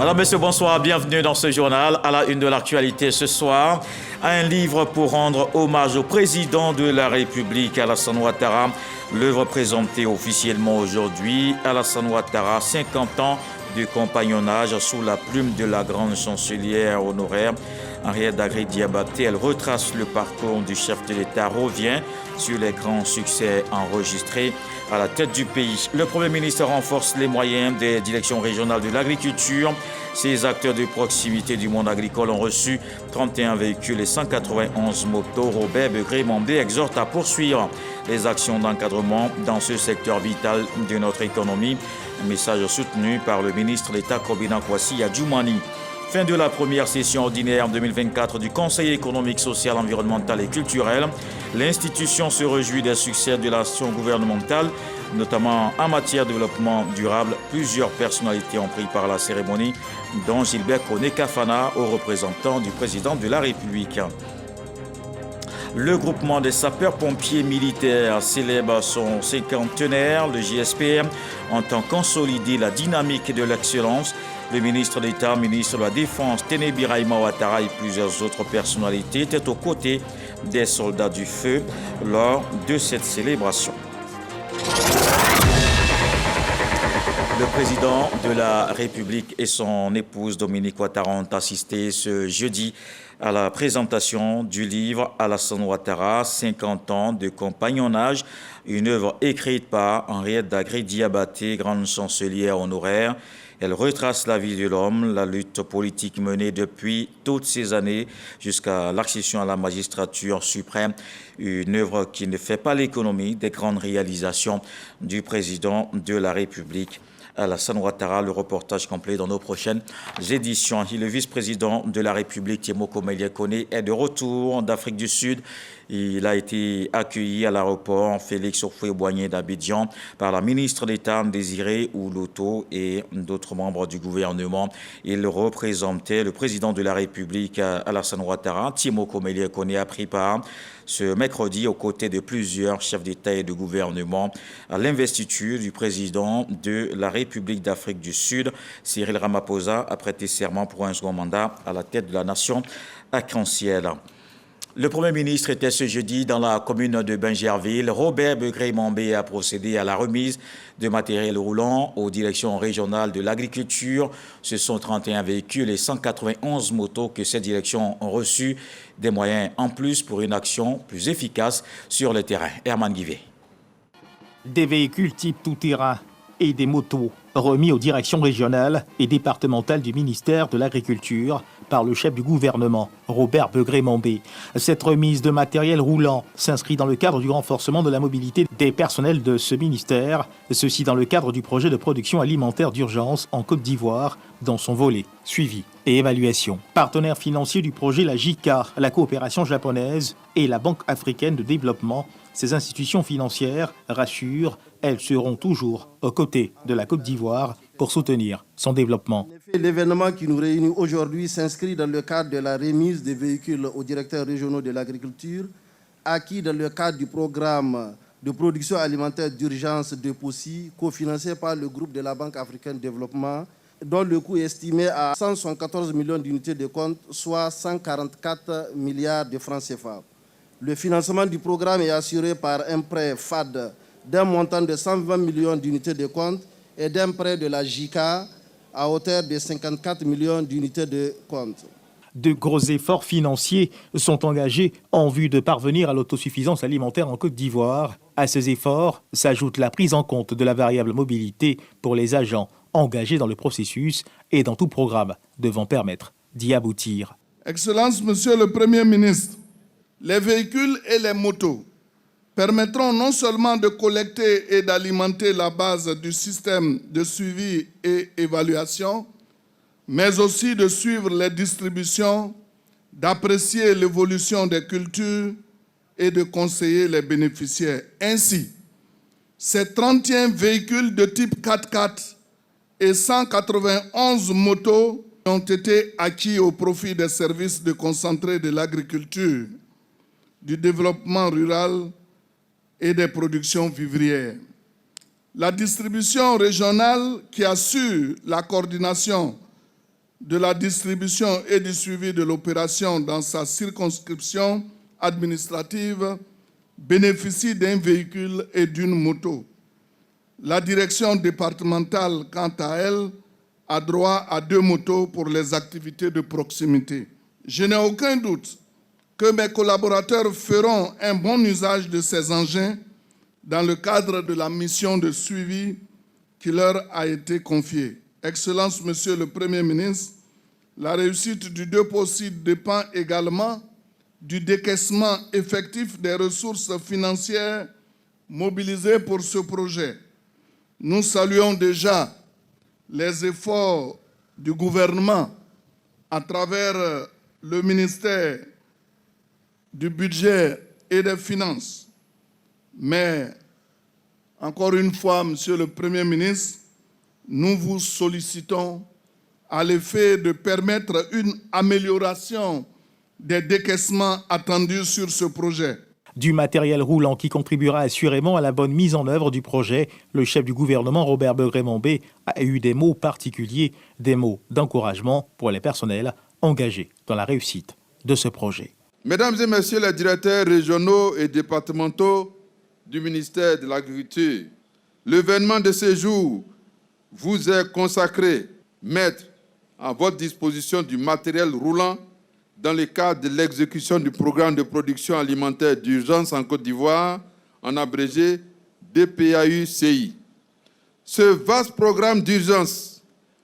Madame, Messieurs, bonsoir, bienvenue dans ce journal. À la une de l'actualité ce soir, un livre pour rendre hommage au président de la République, Alassane Ouattara. L'œuvre présentée officiellement aujourd'hui, Alassane Ouattara, 50 ans de compagnonnage sous la plume de la grande chancelière honoraire Henriette Dagré-Diabaté. Elle retrace le parcours du chef de l'État, revient sur les grands succès enregistrés à la tête du pays. Le Premier ministre renforce les moyens des directions régionales de l'agriculture. Ces acteurs de proximité du monde agricole ont reçu 31 véhicules et 191 motos. Robert Begré-Mambé exhorte à poursuivre les actions d'encadrement dans ce secteur vital de notre économie. Un message soutenu par le ministre d'État Kobina Kwasi Adjoumani. Fin de la première session ordinaire 2024 du Conseil économique, social, environnemental et culturel. L'institution se réjouit des succès de l'action gouvernementale, notamment en matière de développement durable. Plusieurs personnalités ont pris part à la cérémonie, dont Gilbert Koné-Kafana, au représentant du président de la République. Le groupement des sapeurs-pompiers militaires célèbre son cinquantenaire. Le JSPM entend consolider la dynamique de l'excellence. Le ministre d'État, ministre de la Défense, Téné Birahima Ouattara et plusieurs autres personnalités étaient aux côtés des soldats du feu lors de cette célébration. Le président de la République et son épouse Dominique Ouattara ont assisté ce jeudi à la présentation du livre Alassane Ouattara, 50 ans de compagnonnage, une œuvre écrite par Henriette Dagré-Diabaté, grande chancelière honoraire. Elle retrace la vie de l'homme, la lutte politique menée depuis toutes ces années jusqu'à l'accession à la magistrature suprême, une œuvre qui ne fait pas l'économie des grandes réalisations du président de la République. Alassane Ouattara, le reportage complet dans nos prochaines éditions. Le vice-président de la République, Timo Koné, est de retour d'Afrique du Sud. Il a été accueilli à l'aéroport Félix Houphouët-Boigny d'Abidjan par la ministre d'État Désiré Ouloto et d'autres membres du gouvernement. Il représentait le président de la République, Alassane Ouattara. Timo Koné a pris part ce mercredi aux côtés de plusieurs chefs d'État et de gouvernement à l'investiture du président de la République d'Afrique du Sud. Cyril Ramaphosa a prêté serment pour un second mandat à la tête de la nation arc-en-ciel. Le Premier ministre était ce jeudi dans la commune de Bingerville. Robert Begré-Mambé a procédé à la remise de matériel roulant aux directions régionales de l'agriculture. Ce sont 31 véhicules et 191 motos que ces directions ont reçu, des moyens en plus pour une action plus efficace sur le terrain. Herman Guivet. Des véhicules type tout-terrain et des motos remis aux directions régionales et départementales du ministère de l'Agriculture par le chef du gouvernement, Robert Begré-Mambé. Cette remise de matériel roulant s'inscrit dans le cadre du renforcement de la mobilité des personnels de ce ministère, ceci dans le cadre du projet de production alimentaire d'urgence en Côte d'Ivoire, dans son volet suivi et évaluation. Partenaire financier du projet, la JICA, la coopération japonaise et la Banque africaine de développement, ces institutions financières rassurent, elles seront toujours aux côtés de la Côte d'Ivoire pour soutenir son développement. En effet, l'événement qui nous réunit aujourd'hui s'inscrit dans le cadre de la remise des véhicules aux directeurs régionaux de l'agriculture, acquis dans le cadre du programme de production alimentaire d'urgence de POSI, cofinancé par le groupe de la Banque africaine de développement, dont le coût est estimé à 174 millions d'unités de compte, soit 144 milliards de francs CFA. Le financement du programme est assuré par un prêt FAD d'un montant de 120 millions d'unités de compte et d'un prêt de la JICA à hauteur de 54 millions d'unités de compte. De gros efforts financiers sont engagés en vue de parvenir à l'autosuffisance alimentaire en Côte d'Ivoire. À ces efforts s'ajoute la prise en compte de la variable mobilité pour les agents engagés dans le processus et dans tout programme devant permettre d'y aboutir. Excellence, Monsieur le Premier ministre, les véhicules et les motos permettront non seulement de collecter et d'alimenter la base du système de suivi et évaluation, mais aussi de suivre les distributions, d'apprécier l'évolution des cultures et de conseiller les bénéficiaires. Ainsi, ces 31 véhicules de type 4x4 et 191 motos ont été acquis au profit des services de concentré de l'agriculture, du développement rural et des productions vivrières. La distribution régionale qui assure la coordination de la distribution et du suivi de l'opération dans sa circonscription administrative bénéficie d'un véhicule et d'une moto. La direction départementale, quant à elle, a droit à 2 motos pour les activités de proximité. Je n'ai aucun doute que mes collaborateurs feront un bon usage de ces engins dans le cadre de la mission de suivi qui leur a été confiée. Excellence, Monsieur le Premier ministre, la réussite du dépôt site dépend également du décaissement effectif des ressources financières mobilisées pour ce projet. Nous saluons déjà les efforts du gouvernement à travers le ministère du Budget et des Finances. Mais, encore une fois, Monsieur le Premier ministre, nous vous sollicitons à l'effet de permettre une amélioration des décaissements attendus sur ce projet. Du matériel roulant qui contribuera assurément à la bonne mise en œuvre du projet, le chef du gouvernement, Robert Begré-Mombé, a eu des mots particuliers, des mots d'encouragement pour les personnels engagés dans la réussite de ce projet. Mesdames et messieurs les directeurs régionaux et départementaux du ministère de l'Agriculture, l'événement de ce jour vous est consacré, mettre à votre disposition du matériel roulant dans le cadre de l'exécution du programme de production alimentaire d'urgence en Côte d'Ivoire, en abrégé DPAUCI. Ce vaste programme d'urgence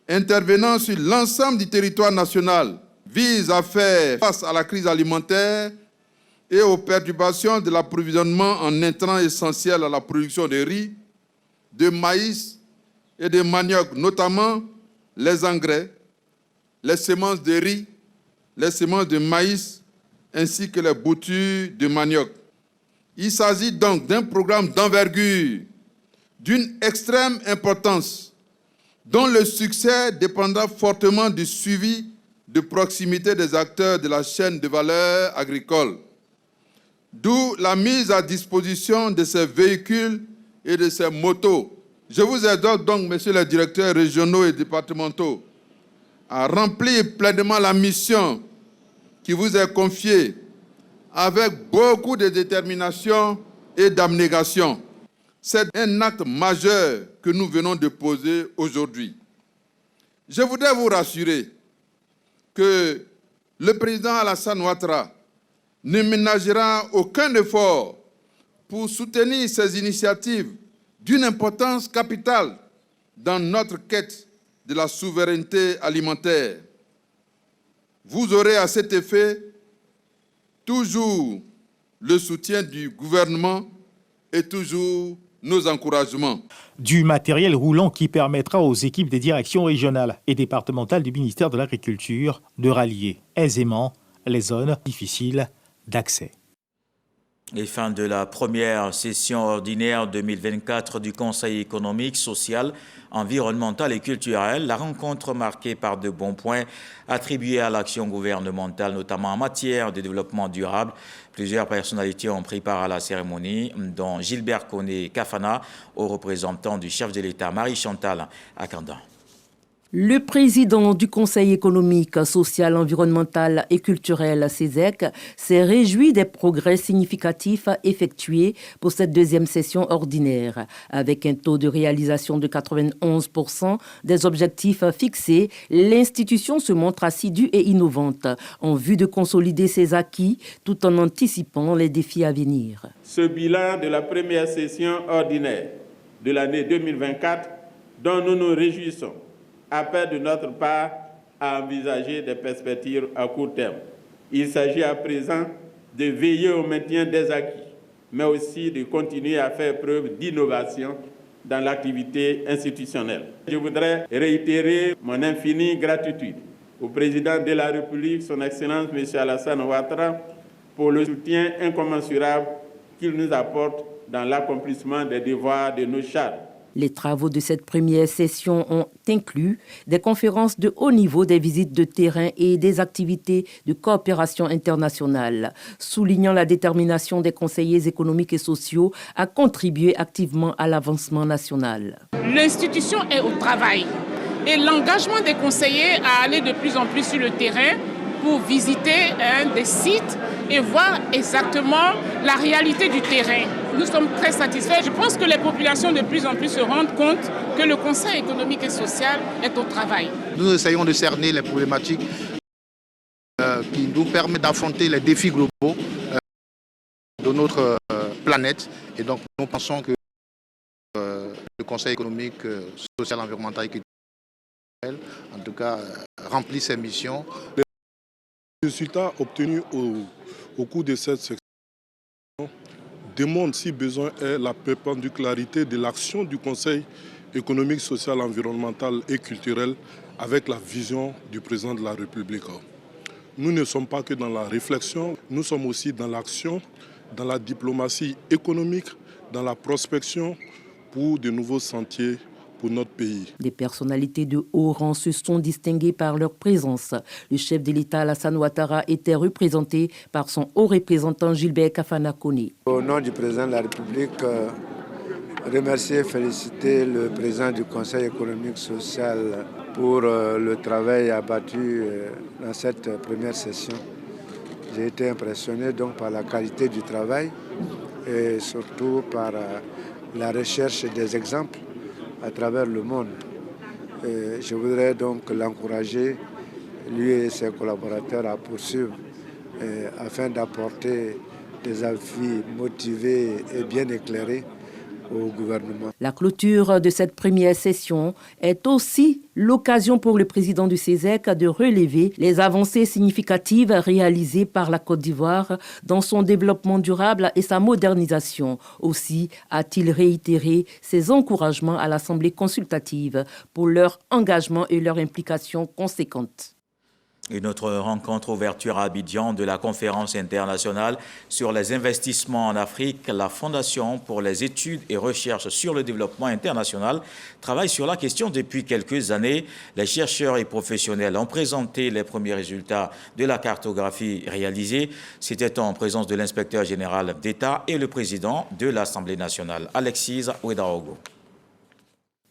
intervenant sur l'ensemble du territoire national vise à faire face à la crise alimentaire et aux perturbations de l'approvisionnement en intrants essentiels à la production de riz, de maïs et de manioc, notamment les engrais, les semences de riz, les semences de maïs ainsi que les boutures de manioc. Il s'agit donc d'un programme d'envergure, d'une extrême importance, dont le succès dépendra fortement du suivi de proximité des acteurs de la chaîne de valeur agricole. D'où la mise à disposition de ces véhicules et de ces motos. Je vous exhorte donc, messieurs les directeurs régionaux et départementaux, à remplir pleinement la mission qui vous est confiée avec beaucoup de détermination et d'abnégation. C'est un acte majeur que nous venons de poser aujourd'hui. Je voudrais vous rassurer que le président Alassane Ouattara ne ménagera aucun effort pour soutenir ces initiatives d'une importance capitale dans notre quête de la souveraineté alimentaire. Vous aurez à cet effet toujours le soutien du gouvernement et toujours nos encouragements. Du matériel roulant qui permettra aux équipes des directions régionales et départementales du ministère de l'Agriculture de rallier aisément les zones difficiles d'accès. Et fin de la première session ordinaire 2024 du Conseil économique, social, environnemental et culturel. La rencontre marquée par de bons points attribués à l'action gouvernementale, notamment en matière de développement durable. Plusieurs personnalités ont pris part à la cérémonie, dont Gilbert Koné Kafana, au représentant du chef de l'État, Marie-Chantal Akanda. Le président du Conseil économique, social, environnemental et culturel, CESEC, s'est réjoui des progrès significatifs effectués pour cette deuxième session ordinaire. Avec un taux de réalisation de 91% des objectifs fixés, l'institution se montre assidue et innovante en vue de consolider ses acquis tout en anticipant les défis à venir. Ce bilan de la première session ordinaire de l'année 2024, dont nous nous réjouissons, appelle de notre part à envisager des perspectives à court terme. Il s'agit à présent de veiller au maintien des acquis, mais aussi de continuer à faire preuve d'innovation dans l'activité institutionnelle. Je voudrais réitérer mon infinie gratitude au président de la République, son Excellence M. Alassane Ouattara, pour le soutien incommensurable qu'il nous apporte dans l'accomplissement des devoirs de nos charges. Les travaux de cette première session ont inclus des conférences de haut niveau, des visites de terrain et des activités de coopération internationale, soulignant la détermination des conseillers économiques et sociaux à contribuer activement à l'avancement national. L'institution est au travail et l'engagement des conseillers à aller de plus en plus sur le terrain pour visiter des sites et voir exactement la réalité du terrain. Nous sommes très satisfaits. Je pense que les populations de plus en plus se rendent compte que le Conseil économique et social est au travail. Nous essayons de cerner les problématiques qui nous permettent d'affronter les défis globaux de notre planète. Et donc nous pensons que le Conseil économique, social, environnemental et culturel, en tout cas, remplit ses missions. Les résultats obtenus au cours de cette section démontrent, si besoin est, la perpendicularité de l'action du Conseil économique, social, environnemental et culturel avec la vision du président de la République. Nous ne sommes pas que dans la réflexion, nous sommes aussi dans l'action, dans la diplomatie économique, dans la prospection pour de nouveaux sentiers pour notre pays. Des personnalités de haut rang se sont distinguées par leur présence. Le chef de l'État, Alassane Ouattara, était représenté par son haut représentant Gilbert Kafana Koné. Au nom du président de la République, remercier et féliciter le président du Conseil économique social pour le travail abattu dans cette première session. J'ai été impressionné donc par la qualité du travail et surtout par la recherche des exemples à travers le monde. Et je voudrais donc l'encourager, lui et ses collaborateurs, à poursuivre afin d'apporter des avis motivés et bien éclairés au gouvernement. La clôture de cette première session est aussi l'occasion pour le président du CESEC de relever les avancées significatives réalisées par la Côte d'Ivoire dans son développement durable et sa modernisation. Aussi a-t-il réitéré ses encouragements à l'Assemblée consultative pour leur engagement et leur implication conséquente. Une autre rencontre ouverture à Abidjan de la conférence internationale sur les investissements en Afrique. La Fondation pour les études et recherches sur le développement international travaille sur la question depuis quelques années. Les chercheurs et professionnels ont présenté les premiers résultats de la cartographie réalisée. C'était en présence de l'inspecteur général d'État et le président de l'Assemblée nationale, Alexis Ouedraogo.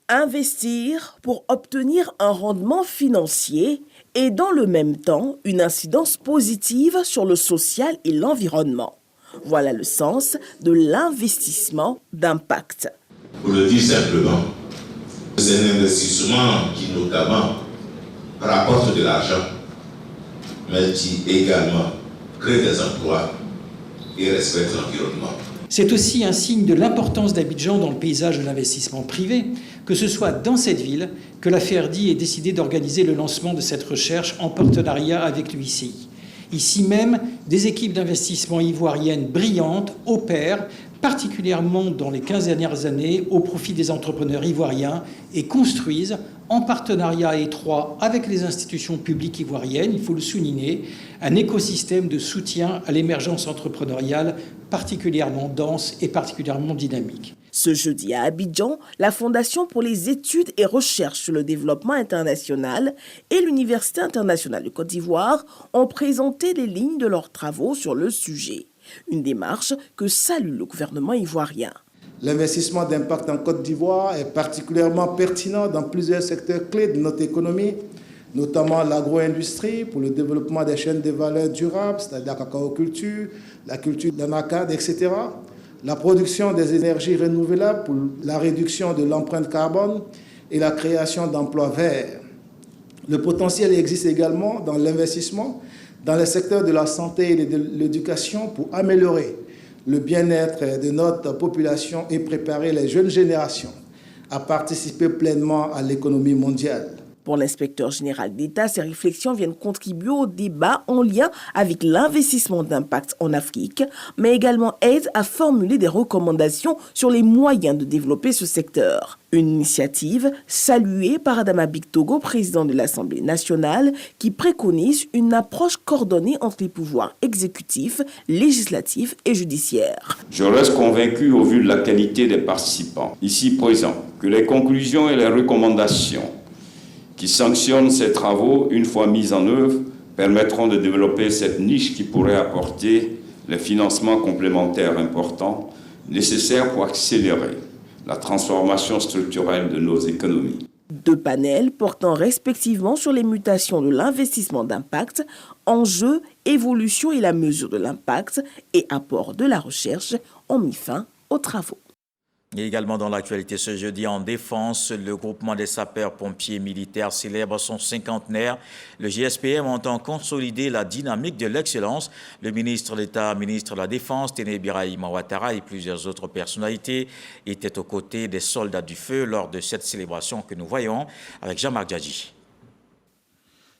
Investir pour obtenir un rendement financier et dans le même temps une incidence positive sur le social et l'environnement. Voilà le sens de l'investissement d'impact. Pour le dire simplement, c'est un investissement qui notamment rapporte de l'argent, mais qui également crée des emplois et respecte l'environnement. C'est aussi un signe de l'importance d'Abidjan dans le paysage de l'investissement privé, que ce soit dans cette ville que la FERDI ait décidé d'organiser le lancement de cette recherche en partenariat avec l'UICI. Ici même, des équipes d'investissement ivoiriennes brillantes opèrent, particulièrement dans les 15 dernières années, au profit des entrepreneurs ivoiriens et construisent, en partenariat étroit avec les institutions publiques ivoiriennes, il faut le souligner, un écosystème de soutien à l'émergence entrepreneuriale particulièrement dense et particulièrement dynamique. Ce jeudi à Abidjan, la Fondation pour les études et recherches sur le développement international et l'Université internationale de Côte d'Ivoire ont présenté les lignes de leurs travaux sur le sujet. Une démarche que salue le gouvernement ivoirien. L'investissement d'impact en Côte d'Ivoire est particulièrement pertinent dans plusieurs secteurs clés de notre économie, notamment l'agro-industrie pour le développement des chaînes de valeur durables, c'est-à-dire la cacao-culture, la culture d'anacade, etc. La production des énergies renouvelables pour la réduction de l'empreinte carbone et la création d'emplois verts. Le potentiel existe également dans l'investissement dans les secteurs de la santé et de l'éducation pour améliorer le bien-être de notre population et préparer les jeunes générations à participer pleinement à l'économie mondiale. Pour l'inspecteur général d'État, ces réflexions viennent contribuer au débat en lien avec l'investissement d'impact en Afrique, mais également aident à formuler des recommandations sur les moyens de développer ce secteur. Une initiative saluée par Adama Bictogo, président de l'Assemblée nationale, qui préconise une approche coordonnée entre les pouvoirs exécutifs, législatifs et judiciaires. Je reste convaincu, au vu de la qualité des participants ici présents, que les conclusions et les recommandations qui sanctionnent ces travaux, une fois mis en œuvre, permettront de développer cette niche qui pourrait apporter les financements complémentaires importants nécessaires pour accélérer la transformation structurelle de nos économies. 2 panels portant respectivement sur les mutations de l'investissement d'impact, enjeux, évolution et la mesure de l'impact et apport de la recherche ont mis fin aux travaux. Et également dans l'actualité ce jeudi en défense, le groupement des sapeurs-pompiers militaires célèbre son cinquantenaire. Le GSPM entend consolider la dynamique de l'excellence. Le ministre d'État, ministre de la Défense, Téné Birahima Ouattara et plusieurs autres personnalités étaient aux côtés des soldats du feu lors de cette célébration que nous voyons avec Jean-Marc Djadji.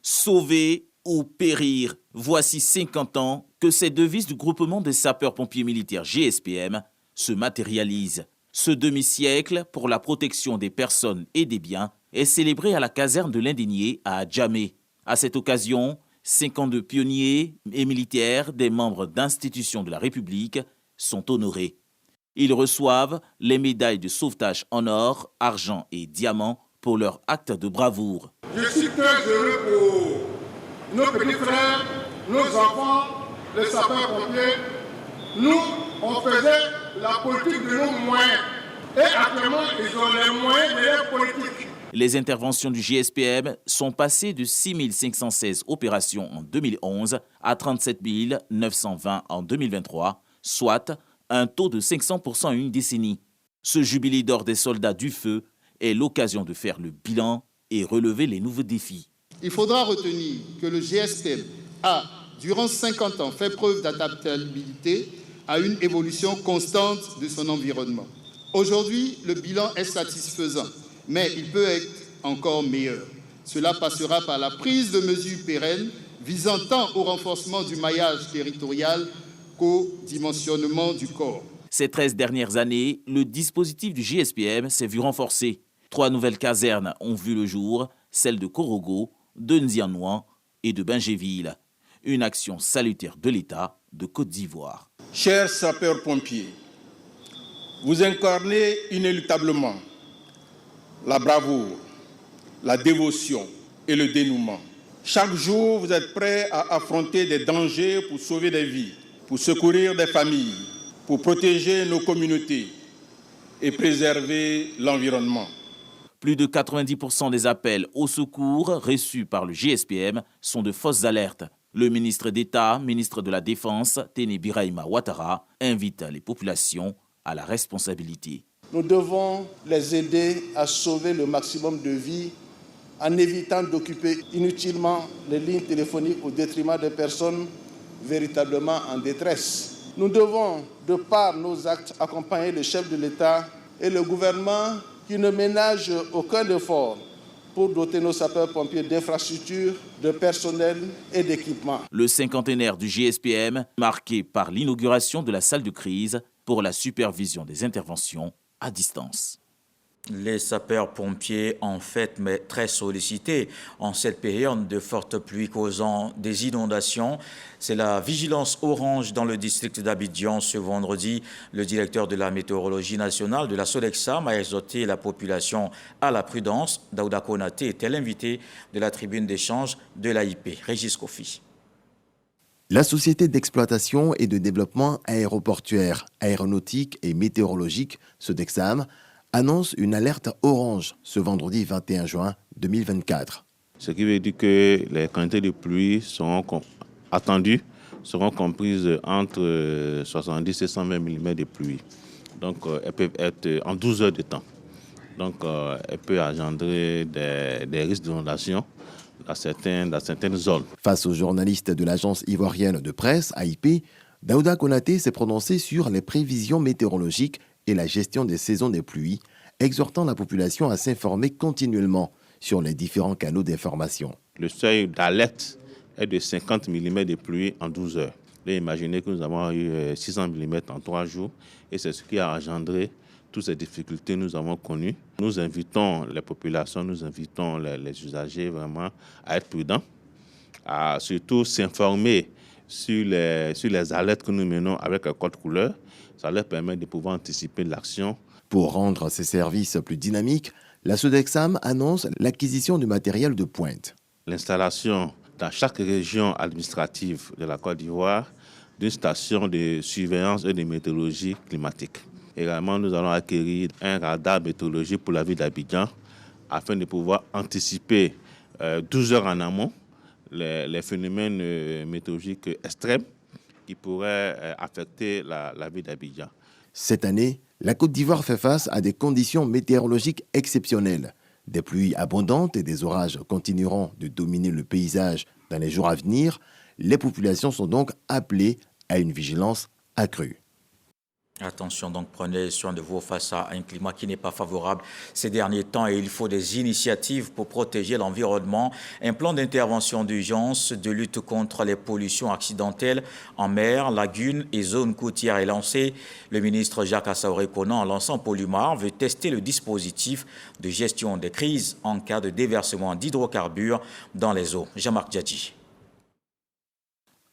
Sauver ou périr, voici 50 ans que ces devises du groupement des sapeurs-pompiers militaires GSPM se matérialisent. Ce demi-siècle pour la protection des personnes et des biens est célébré à la caserne de l'Indigné à Djamé. À cette occasion, 52 pionniers et militaires des membres d'institutions de la République sont honorés. Ils reçoivent les médailles de sauvetage en or, argent et diamant pour leur acte de bravoure. Je suis très heureux pour nos petits frères, nos enfants, les sapeurs-pompiers. Nous, on faisait la politique de nos moyens. Et actuellement, ils ont les moyens de leur politique. Les interventions du GSPM sont passées de 6 516 opérations en 2011 à 37 920 en 2023, soit un taux de 500% en une décennie. Ce jubilé d'or des soldats du feu est l'occasion de faire le bilan et relever les nouveaux défis. Il faudra retenir que le GSPM a, durant 50 ans, fait preuve d'adaptabilité à une évolution constante de son environnement. Aujourd'hui, le bilan est satisfaisant, mais il peut être encore meilleur. Cela passera par la prise de mesures pérennes visant tant au renforcement du maillage territorial qu'au dimensionnement du corps. Ces 13 dernières années, le dispositif du GSPM s'est vu renforcé. 3 nouvelles casernes ont vu le jour, celles de Korogo, de Nzianouan et de Bingéville. Une action salutaire de l'État de Côte d'Ivoire. Chers sapeurs-pompiers, vous incarnez inéluctablement la bravoure, la dévotion et le dénouement. Chaque jour, vous êtes prêts à affronter des dangers pour sauver des vies, pour secourir des familles, pour protéger nos communautés et préserver l'environnement. Plus de 90% des appels au secours reçus par le GSPM sont de fausses alertes. Le ministre d'État, ministre de la Défense, Téné Birahima Ouattara, invite les populations à la responsabilité. Nous devons les aider à sauver le maximum de vies en évitant d'occuper inutilement les lignes téléphoniques au détriment des personnes véritablement en détresse. Nous devons, de par nos actes, accompagner le chef de l'État et le gouvernement qui ne ménagent aucun effort pour doter nos sapeurs-pompiers d'infrastructures, de personnel et d'équipements. Le cinquantenaire du GSPM, marqué par l'inauguration de la salle de crise pour la supervision des interventions à distance. Les sapeurs-pompiers en fait, mais très sollicités en cette période de fortes pluies causant des inondations. C'est la vigilance orange dans le district d'Abidjan ce vendredi. Le directeur de la météorologie nationale de la Sodexam a exhorté la population à la prudence. Daouda Konaté était l'invité de la tribune d'échange de l'AIP. Régis Kofi. La Société d'exploitation et de développement aéroportuaire, aéronautique et météorologique, Sodexam, annonce une alerte orange ce vendredi 21 juin 2024. Ce qui veut dire que les quantités de pluie seront attendues seront comprises entre 70 et 120 mm de pluie. Donc elles peuvent être en 12 heures de temps. Donc elles peuvent engendrer des risques d'inondation dans certaines zones. Face aux journalistes de l'agence ivoirienne de presse, AIP, Daouda Konaté s'est prononcé sur les prévisions météorologiques et la gestion des saisons des pluies, exhortant la population à s'informer continuellement sur les différents canaux d'information. Le seuil d'alerte est de 50 mm de pluie en 12 heures. Là, imaginez que nous avons eu 600 mm en 3 jours et c'est ce qui a engendré toutes ces difficultés que nous avons connues. Nous invitons les populations, nous invitons les usagers vraiment à être prudents, à surtout s'informer sur les alertes que nous menons avec le code couleur. Ça leur permet de pouvoir anticiper l'action. Pour rendre ces services plus dynamiques, la Sodexam annonce l'acquisition de matériel de pointe. L'installation dans chaque région administrative de la Côte d'Ivoire d'une station de surveillance et de météorologie climatique. Également, nous allons acquérir un radar météorologique pour la ville d'Abidjan afin de pouvoir anticiper 12 heures en amont les phénomènes météorologiques extrêmes qui pourraient affecter la ville d'Abidjan. Cette année, la Côte d'Ivoire fait face à des conditions météorologiques exceptionnelles. Des pluies abondantes et des orages continueront de dominer le paysage dans les jours à venir. Les populations sont donc appelées à une vigilance accrue. Attention, donc prenez soin de vous face à un climat qui n'est pas favorable ces derniers temps et il faut des initiatives pour protéger l'environnement. Un plan d'intervention d'urgence de lutte contre les pollutions accidentelles en mer, lagunes et zones côtières est lancé. Le ministre Jacques Assaouré-Conan, en lançant Polumar, veut tester le dispositif de gestion des crises en cas de déversement d'hydrocarbures dans les eaux. Jean-Marc Djadji.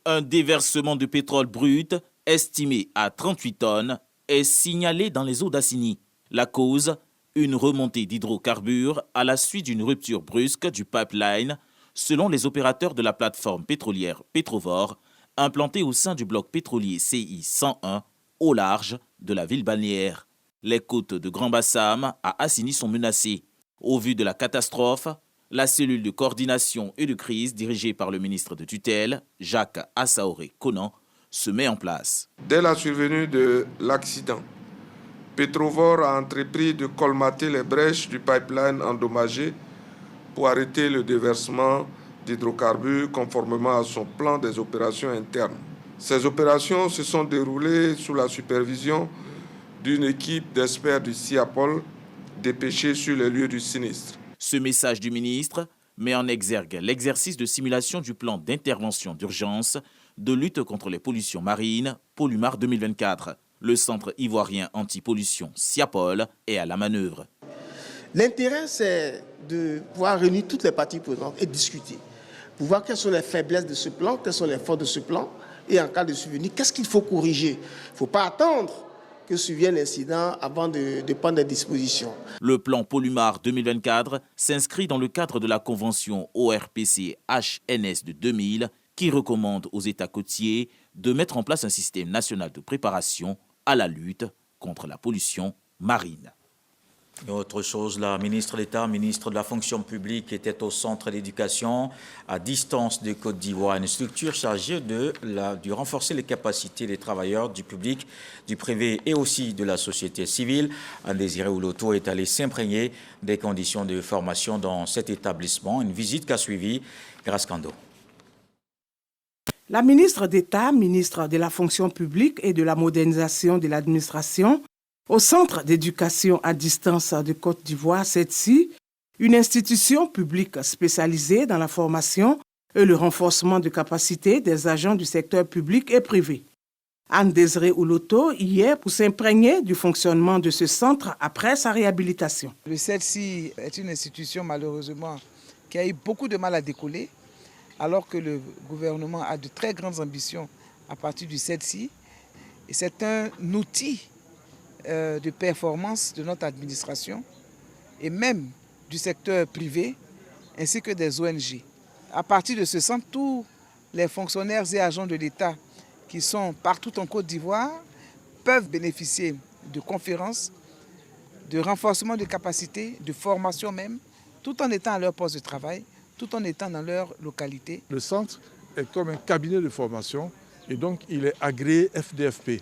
Un déversement de pétrole brut estimé à 38 tonnes, est signalé dans les eaux d'Assini. La cause, une remontée d'hydrocarbures à la suite d'une rupture brusque du pipeline, selon les opérateurs de la plateforme pétrolière Petrovor, implantée au sein du bloc pétrolier CI 101, au large de la ville balnéaire. Les côtes de Grand Bassam à Assini sont menacées. Au vu de la catastrophe, la cellule de coordination et de crise dirigée par le ministre de tutelle, Jacques Assaouré-Conan, se met en place. Dès la survenue de l'accident, Petrovor a entrepris de colmater les brèches du pipeline endommagé pour arrêter le déversement d'hydrocarbures conformément à son plan des opérations internes. Ces opérations se sont déroulées sous la supervision d'une équipe d'experts du CIAPOL dépêchés sur les lieux du sinistre. Ce message du ministre met en exergue l'exercice de simulation du plan d'intervention d'urgence de lutte contre les pollutions marines, Polumar 2024. Le Centre ivoirien anti-pollution CIAPOL est à la manœuvre. L'intérêt, c'est de pouvoir réunir toutes les parties prenantes et discuter, pour voir quelles sont les faiblesses de ce plan, quelles sont les forces de ce plan, et en cas de survenue, qu'est-ce qu'il faut corriger. Il ne faut pas attendre que survienne l'incident avant de prendre des dispositions. Le plan Polumar 2024 s'inscrit dans le cadre de la convention ORPC-HNS de 2000 qui recommande aux États côtiers de mettre en place un système national de préparation à la lutte contre la pollution marine. Et autre chose, la ministre d'État, ministre de la fonction publique, était au centre d'éducation à distance de Côte d'Ivoire, une structure chargée de renforcer les capacités des travailleurs du public, du privé et aussi de la société civile. Andésiré Ouloto est allé s'imprégner des conditions de formation dans cet établissement, une visite qu'a suivi Grace Kando. La ministre d'État, ministre de la fonction publique et de la modernisation de l'administration, au Centre d'éducation à distance de Côte d'Ivoire, CEDSI, une institution publique spécialisée dans la formation et le renforcement de capacités des agents du secteur public et privé. Anne-Désirée Ouloto y est pour s'imprégner du fonctionnement de ce centre après sa réhabilitation. Le CEDSI est une institution malheureusement qui a eu beaucoup de mal à décoller, alors que le gouvernement a de très grandes ambitions à partir du CEDSI. Et c'est un outil de performance de notre administration et même du secteur privé ainsi que des ONG. À partir de ce centre, tous les fonctionnaires et agents de l'État qui sont partout en Côte d'Ivoire peuvent bénéficier de conférences, de renforcement de capacités, de formation même, tout en étant à leur poste de travail, tout en étant dans leur localité. Le centre est comme un cabinet de formation et donc il est agréé FDFP.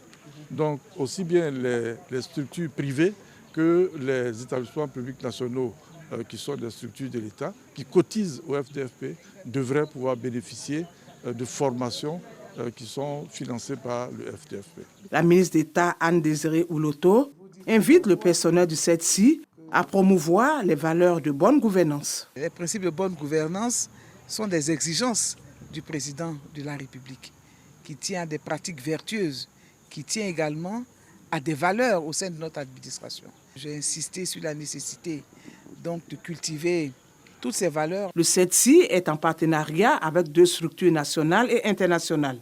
Donc aussi bien les structures privées que les établissements publics nationaux qui sont des structures de l'État, qui cotisent au FDFP, devraient pouvoir bénéficier de formations qui sont financées par le FDFP. La ministre d'État Anne-Désirée Ouloto invite le personnel du CEDSI à promouvoir les valeurs de bonne gouvernance. Les principes de bonne gouvernance sont des exigences du président de la République, qui tient à des pratiques vertueuses, qui tient également à des valeurs au sein de notre administration. J'ai insisté sur la nécessité donc de cultiver toutes ces valeurs. Le CEDSI est en partenariat avec 2 structures nationales et internationales.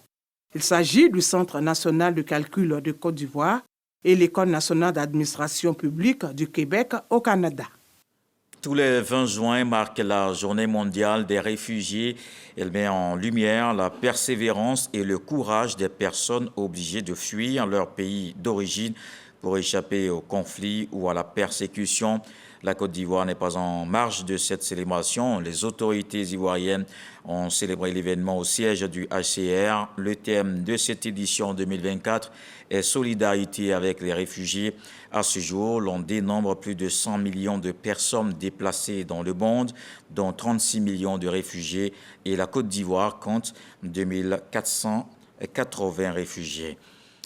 Il s'agit du Centre national de calcul de Côte d'Ivoire et l'École nationale d'administration publique du Québec au Canada. Tous les 20 juin marque la Journée mondiale des réfugiés. Elle met en lumière la persévérance et le courage des personnes obligées de fuir leur pays d'origine pour échapper au conflit ou à la persécution. La Côte d'Ivoire n'est pas en marge de cette célébration. Les autorités ivoiriennes ont célébré l'événement au siège du HCR. Le thème de cette édition 2024 est solidarité avec les réfugiés. À ce jour, l'on dénombre plus de 100 millions de personnes déplacées dans le monde, dont 36 millions de réfugiés, et la Côte d'Ivoire compte 2480 réfugiés.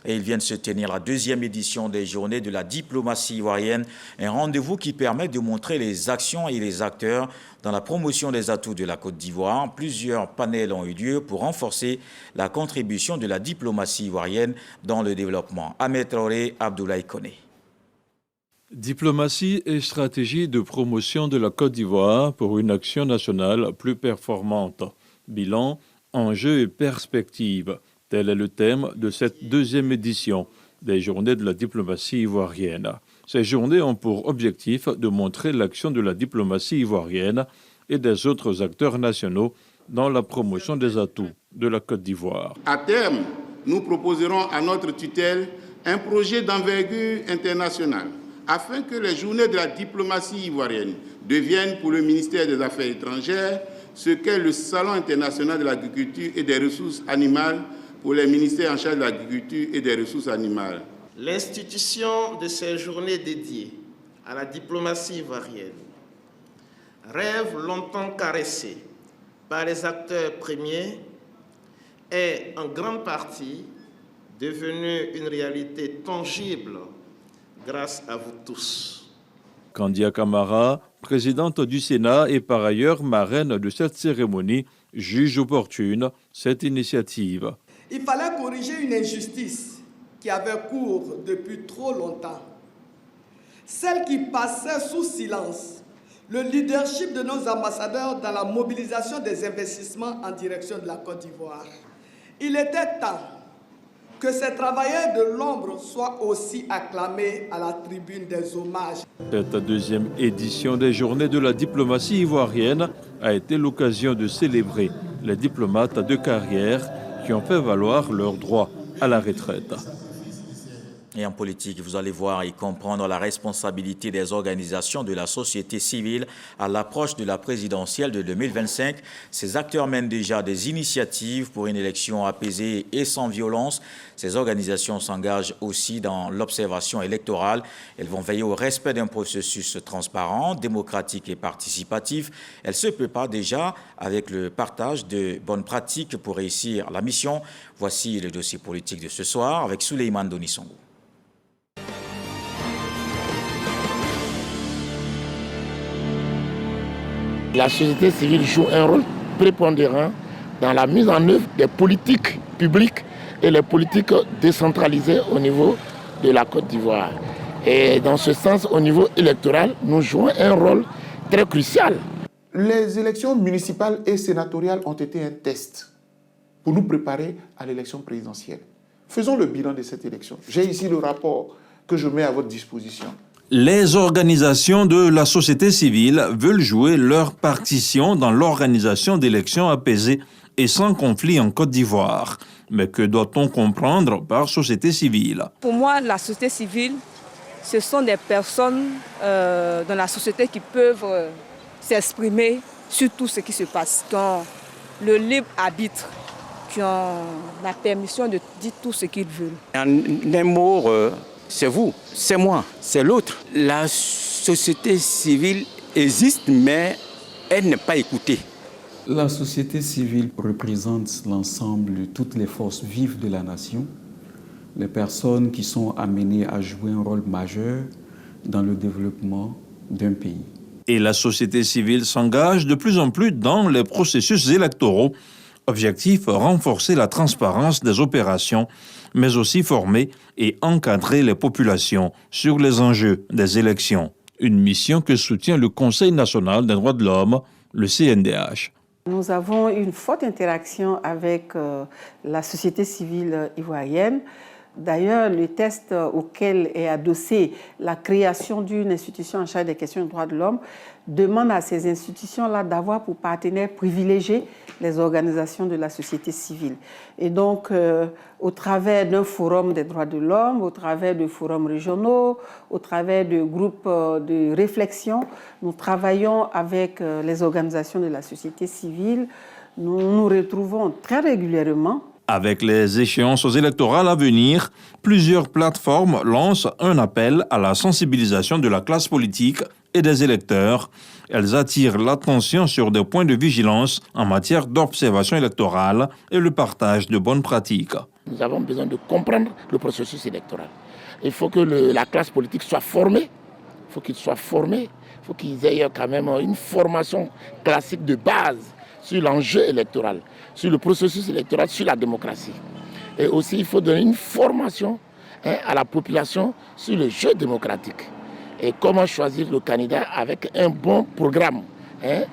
Et il vient de se tenir la deuxième édition des Journées de la diplomatie ivoirienne, un rendez-vous qui permet de montrer les actions et les acteurs dans la promotion des atouts de la Côte d'Ivoire. Plusieurs panels ont eu lieu pour renforcer la contribution de la diplomatie ivoirienne dans le développement. Ahmed Traoré, Abdoulaye Koné. Diplomatie et stratégie de promotion de la Côte d'Ivoire pour une action nationale plus performante. Bilan, enjeux et perspectives. Tel est le thème de cette deuxième édition des Journées de la diplomatie ivoirienne. Ces journées ont pour objectif de montrer l'action de la diplomatie ivoirienne et des autres acteurs nationaux dans la promotion des atouts de la Côte d'Ivoire. À terme, nous proposerons à notre tutelle un projet d'envergure internationale afin que les Journées de la diplomatie ivoirienne deviennent pour le ministère des Affaires étrangères ce qu'est le Salon international de l'agriculture et des ressources animales pour les ministères en charge de l'agriculture et des ressources animales. L'institution de ces journées dédiées à la diplomatie ivoirienne, rêve longtemps caressé par les acteurs premiers, est en grande partie devenue une réalité tangible grâce à vous tous. Kandia Camara, présidente du Sénat et par ailleurs marraine de cette cérémonie, juge opportune cette initiative. Il fallait corriger une injustice qui avait cours depuis trop longtemps. Celle qui passait sous silence le leadership de nos ambassadeurs dans la mobilisation des investissements en direction de la Côte d'Ivoire. Il était temps que ces travailleurs de l'ombre soient aussi acclamés à la tribune des hommages. Cette deuxième édition des Journées de la diplomatie ivoirienne a été l'occasion de célébrer les diplomates de carrière qui ont fait valoir leur droit à la retraite. Et en politique, vous allez voir et comprendre la responsabilité des organisations de la société civile à l'approche de la présidentielle de 2025. Ces acteurs mènent déjà des initiatives pour une élection apaisée et sans violence. Ces organisations s'engagent aussi dans l'observation électorale. Elles vont veiller au respect d'un processus transparent, démocratique et participatif. Elles se préparent déjà avec le partage de bonnes pratiques pour réussir la mission. Voici le dossier politique de ce soir avec Souleymane Donisongo. La société civile joue un rôle prépondérant dans la mise en œuvre des politiques publiques et les politiques décentralisées au niveau de la Côte d'Ivoire. Et dans ce sens, au niveau électoral, nous jouons un rôle très crucial. Les élections municipales et sénatoriales ont été un test pour nous préparer à l'élection présidentielle. Faisons le bilan de cette élection. J'ai ici le rapport que je mets à votre disposition. Les organisations de la société civile veulent jouer leur partition dans l'organisation d'élections apaisées et sans conflit en Côte d'Ivoire. Mais que doit-on comprendre par société civile? Pour moi, la société civile, ce sont des personnes dans la société qui peuvent s'exprimer sur tout ce qui se passe, qui ont le libre arbitre, qui ont la permission de dire tout ce qu'ils veulent. En un mot, c'est vous, c'est moi, c'est l'autre. La société civile existe, mais elle n'est pas écoutée. La société civile représente l'ensemble de toutes les forces vives de la nation, les personnes qui sont amenées à jouer un rôle majeur dans le développement d'un pays. Et la société civile s'engage de plus en plus dans les processus électoraux. Objectif, renforcer la transparence des opérations, mais aussi former et encadrer les populations sur les enjeux des élections. Une mission que soutient le Conseil national des droits de l'homme, le CNDH. Nous avons une forte interaction avec la société civile ivoirienne. D'ailleurs, le test auquel est adossée la création d'une institution en charge des questions des droits de l'homme demande à ces institutions-là d'avoir pour partenaires privilégiés les organisations de la société civile. Et donc, au travers d'un forum des droits de l'homme, au travers de forums régionaux, au travers de groupes de réflexion, nous travaillons avec les organisations de la société civile. Nous nous retrouvons très régulièrement. Avec les échéances électorales à venir, plusieurs plateformes lancent un appel à la sensibilisation de la classe politique et des électeurs. Elles attirent l'attention sur des points de vigilance en matière d'observation électorale et le partage de bonnes pratiques. Nous avons besoin de comprendre le processus électoral. Il faut que la classe politique soit formée. Il faut qu'ils soient formés. Il faut qu'ils aient quand même une formation classique de base sur l'enjeu électoral, sur le processus électoral, sur la démocratie. Et aussi, il faut donner une formation à la population sur le jeu démocratique. Et comment choisir le candidat avec un bon programme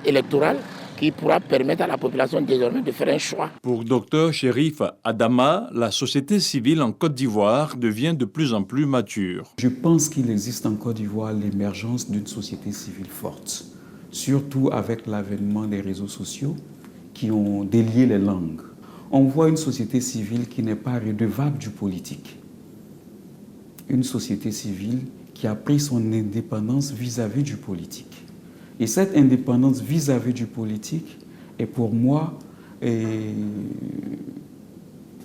électoral qui pourra permettre à la population désormais de faire un choix. Pour Dr Chérif Adama, la société civile en Côte d'Ivoire devient de plus en plus mature. Je pense qu'il existe en Côte d'Ivoire l'émergence d'une société civile forte, surtout avec l'avènement des réseaux sociaux qui ont délié les langues. On voit une société civile qui n'est pas redevable du politique. Une société civile qui a pris son indépendance vis-à-vis du politique. Et cette indépendance vis-à-vis du politique est pour moi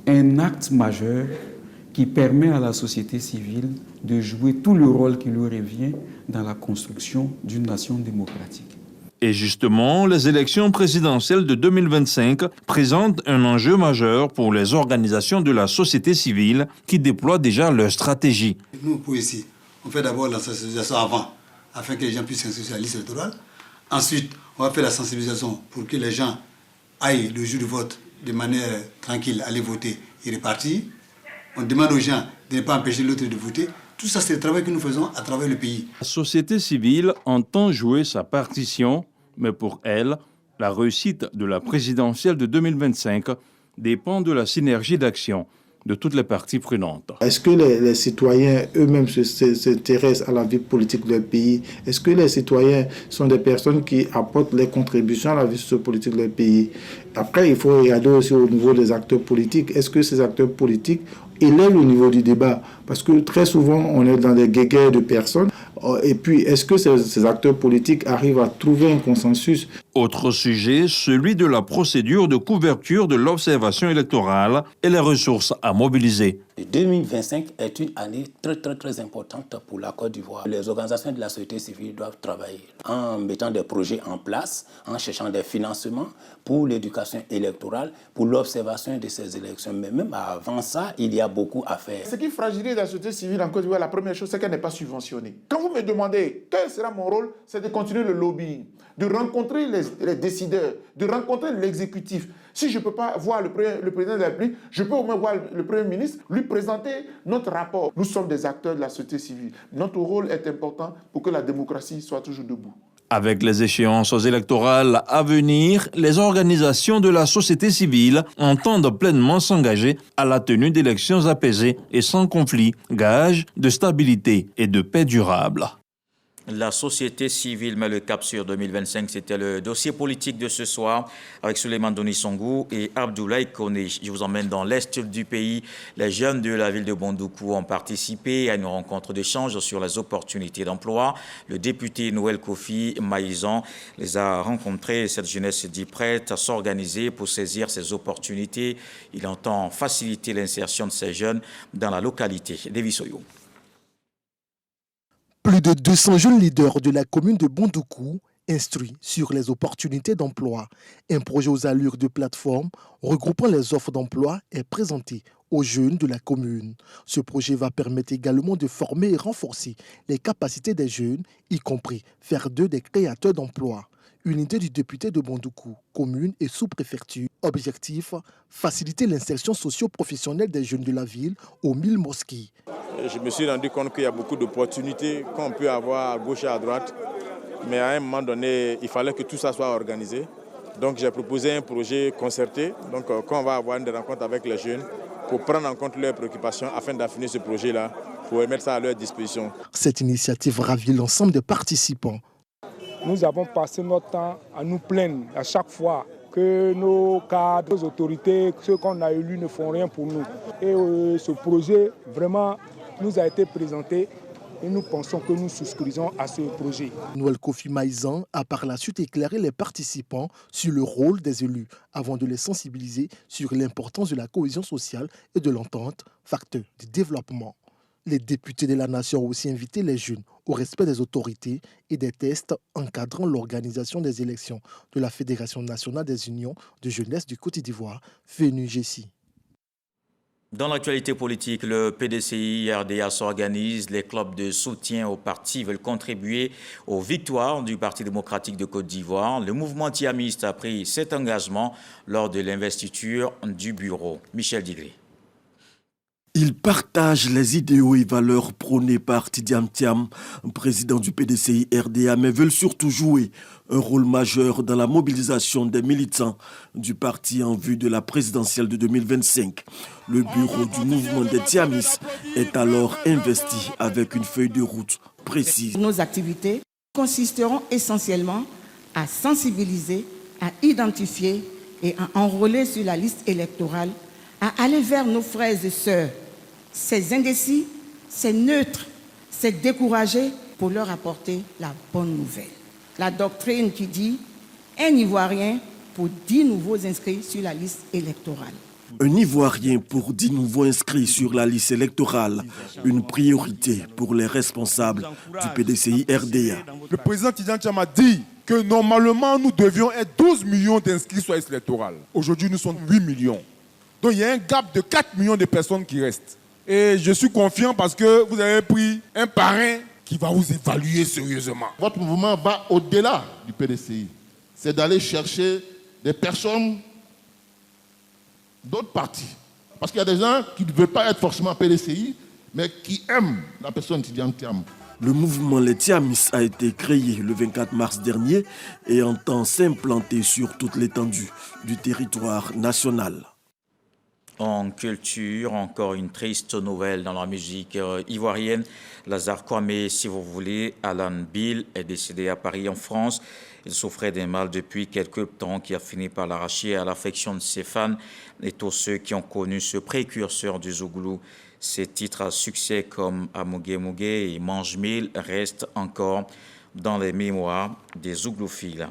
un acte majeur qui permet à la société civile de jouer tout le rôle qui lui revient dans la construction d'une nation démocratique. Et justement, les élections présidentielles de 2025 présentent un enjeu majeur pour les organisations de la société civile qui déploient déjà leur stratégie. Nous, pour ici, on fait d'abord la sensibilisation avant, afin que les gens puissent s'inscrire sur la liste électorale. Ensuite, on va faire la sensibilisation pour que les gens aillent le jour du vote de manière tranquille, aller voter et repartir. On demande aux gens de ne pas empêcher l'autre de voter. Tout ça, c'est le travail que nous faisons à travers le pays. La société civile entend jouer sa partition, mais pour elle, la réussite de la présidentielle de 2025 dépend de la synergie d'action de toutes les parties prenantes. Est-ce que les citoyens eux-mêmes s'intéressent à la vie politique de leur pays? Est-ce que les citoyens sont des personnes qui apportent les contributions à la vie politique de leur pays? Après, il faut regarder aussi au niveau des acteurs politiques. Est-ce que ces acteurs politiques élèvent le niveau du débat? Parce que très souvent, on est dans des guéguerres de personnes. Et puis, est-ce que ces acteurs politiques arrivent à trouver un consensus? Autre sujet, celui de la procédure de couverture de l'observation électorale et les ressources à mobiliser. 2025 est une année très importante pour la Côte d'Ivoire. Les organisations de la société civile doivent travailler en mettant des projets en place, en cherchant des financements pour l'éducation électorale, pour l'observation de ces élections. Mais même avant ça, il y a beaucoup à faire. Ce qui fragilise la société civile en Côte d'Ivoire, la première chose, c'est qu'elle n'est pas subventionnée. Quand vous me demandez quel sera mon rôle, c'est de continuer le lobbying, de rencontrer les décideurs, de rencontrer l'exécutif. Si je ne peux pas voir le président de la République, je peux au moins voir le Premier ministre, lui présenter notre rapport. Nous sommes des acteurs de la société civile. Notre rôle est important pour que la démocratie soit toujours debout. Avec les échéances électorales à venir, les organisations de la société civile entendent pleinement s'engager à la tenue d'élections apaisées et sans conflit, gage de stabilité et de paix durable. La société civile met le cap sur 2025. C'était le dossier politique de ce soir avec Souleymane Donis-Songou et Abdoulaye Koné. Je vous emmène dans l'est du pays. Les jeunes de la ville de Bondoukou ont participé à une rencontre d'échange sur les opportunités d'emploi. Le député Noël Kofi Maïzan les a rencontrés. Cette jeunesse se dit prête à s'organiser pour saisir ces opportunités. Il entend faciliter l'insertion de ces jeunes dans la localité. Lévi Soyo. Plus de 200 jeunes leaders de la commune de Bondoukou instruits sur les opportunités d'emploi. Un projet aux allures de plateforme regroupant les offres d'emploi est présenté aux jeunes de la commune. Ce projet va permettre également de former et renforcer les capacités des jeunes, y compris faire d'eux des créateurs d'emplois. Une idée du député de Bondoukou, commune et sous-préfecture. Objectif, faciliter l'insertion socio-professionnelle des jeunes de la ville aux 1000 mosquées. Je me suis rendu compte qu'il y a beaucoup d'opportunités qu'on peut avoir à gauche et à droite. Mais à un moment donné, il fallait que tout ça soit organisé. Donc j'ai proposé un projet concerté. Donc quand on va avoir des rencontres avec les jeunes, pour prendre en compte leurs préoccupations afin d'affiner ce projet-là, pour mettre ça à leur disposition. Cette initiative ravit l'ensemble des participants. Nous avons passé notre temps à nous plaindre à chaque fois que nos cadres, nos autorités, ceux qu'on a élus ne font rien pour nous. Et ce projet vraiment nous a été présenté et nous pensons que nous souscrivons à ce projet. Noël Kofi Maïzan a par la suite éclairé les participants sur le rôle des élus avant de les sensibiliser sur l'importance de la cohésion sociale et de l'entente, facteur de développement. Les députés de la nation ont aussi invité les jeunes au respect des autorités et des tests encadrant l'organisation des élections de la Fédération nationale des unions de jeunesse du Côte d'Ivoire, FENUGESI. Dans l'actualité politique, le PDCI-RDA s'organise. Les clubs de soutien au parti veulent contribuer aux victoires du Parti démocratique de Côte d'Ivoire. Le mouvement tiamiste a pris cet engagement lors de l'investiture du bureau. Michel Digré. Ils partagent les idéaux et valeurs prônées par Tidiane Thiam, président du PDCI-RDA, mais veulent surtout jouer un rôle majeur dans la mobilisation des militants du parti en vue de la présidentielle de 2025. Le bureau du mouvement des Thiamis est alors investi avec une feuille de route précise. Nos activités consisteront essentiellement à sensibiliser, à identifier et à enrôler sur la liste électorale, à aller vers nos frères et sœurs, ces indécis, ces neutres, ces découragés, pour leur apporter la bonne nouvelle. La doctrine qui dit « un Ivoirien pour 10 nouveaux inscrits sur la liste électorale ». Un Ivoirien pour 10 nouveaux inscrits sur la liste électorale, une priorité pour les responsables du PDCI-RDA. Le président Tidiane Thiam a dit que normalement nous devions être 12 millions d'inscrits sur la liste électorale. Aujourd'hui nous sommes 8 millions. Donc il y a un gap de 4 millions de personnes qui restent. Et je suis confiant parce que vous avez pris un parrain qui va vous évaluer sérieusement. Votre mouvement va au-delà du PDCI. C'est d'aller chercher des personnes d'autres partis. Parce qu'il y a des gens qui ne veulent pas être forcément PDCI, mais qui aiment la personne Tidiane Thiam. Le mouvement Les Thiamis a été créé le 24 mars dernier et entend s'implanter sur toute l'étendue du territoire national. En culture, encore une triste nouvelle dans la musique ivoirienne. Lazare Kwame, si vous voulez, Alan Bill est décédé à Paris en France. Il souffrait d'un mal depuis quelques temps qui a fini par l'arracher à l'affection de ses fans et tous ceux qui ont connu ce précurseur du Zouglou. Ses titres à succès comme Amougué Mougué et Mange Mille restent encore dans les mémoires des Zouglophiles.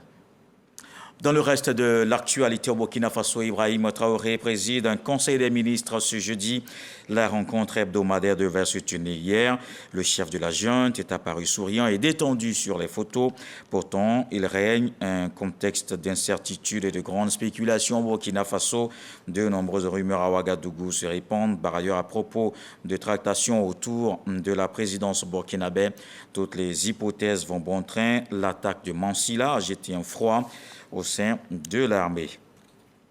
Dans le reste de l'actualité au Burkina Faso, Ibrahim Traoré préside un conseil des ministres ce jeudi. La rencontre hebdomadaire devait se tenir hier. Le chef de la junte est apparu souriant et détendu sur les photos. Pourtant, il règne un contexte d'incertitude et de grandes spéculations au Burkina Faso. De nombreuses rumeurs à Ouagadougou se répandent. Par ailleurs, à propos de tractations autour de la présidence burkinabé, toutes les hypothèses vont bon train. L'attaque de Mansilla a jeté un froid au sein de l'armée.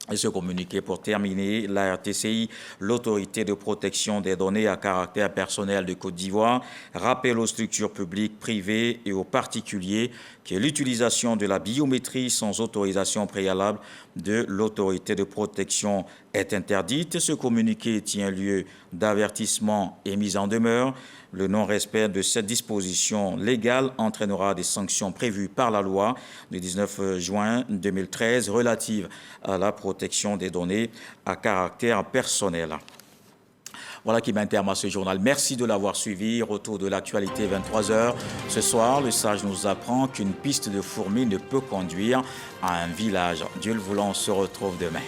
Et ce communiqué pour terminer, la RTCI, l'autorité de protection des données à caractère personnel de Côte d'Ivoire, rappelle aux structures publiques, privées et aux particuliers que l'utilisation de la biométrie sans autorisation préalable de l'autorité de protection est interdite. Ce communiqué tient lieu d'avertissement et mise en demeure. Le non-respect de cette disposition légale entraînera des sanctions prévues par la loi du 19 juin 2013 relative à la protection des données à caractère personnel. Voilà qui met terme à ce journal. Merci de l'avoir suivi. Retour de l'actualité 23h. Ce soir, le sage nous apprend qu'une piste de fourmis ne peut conduire à un village. Dieu le voulant, on se retrouve demain.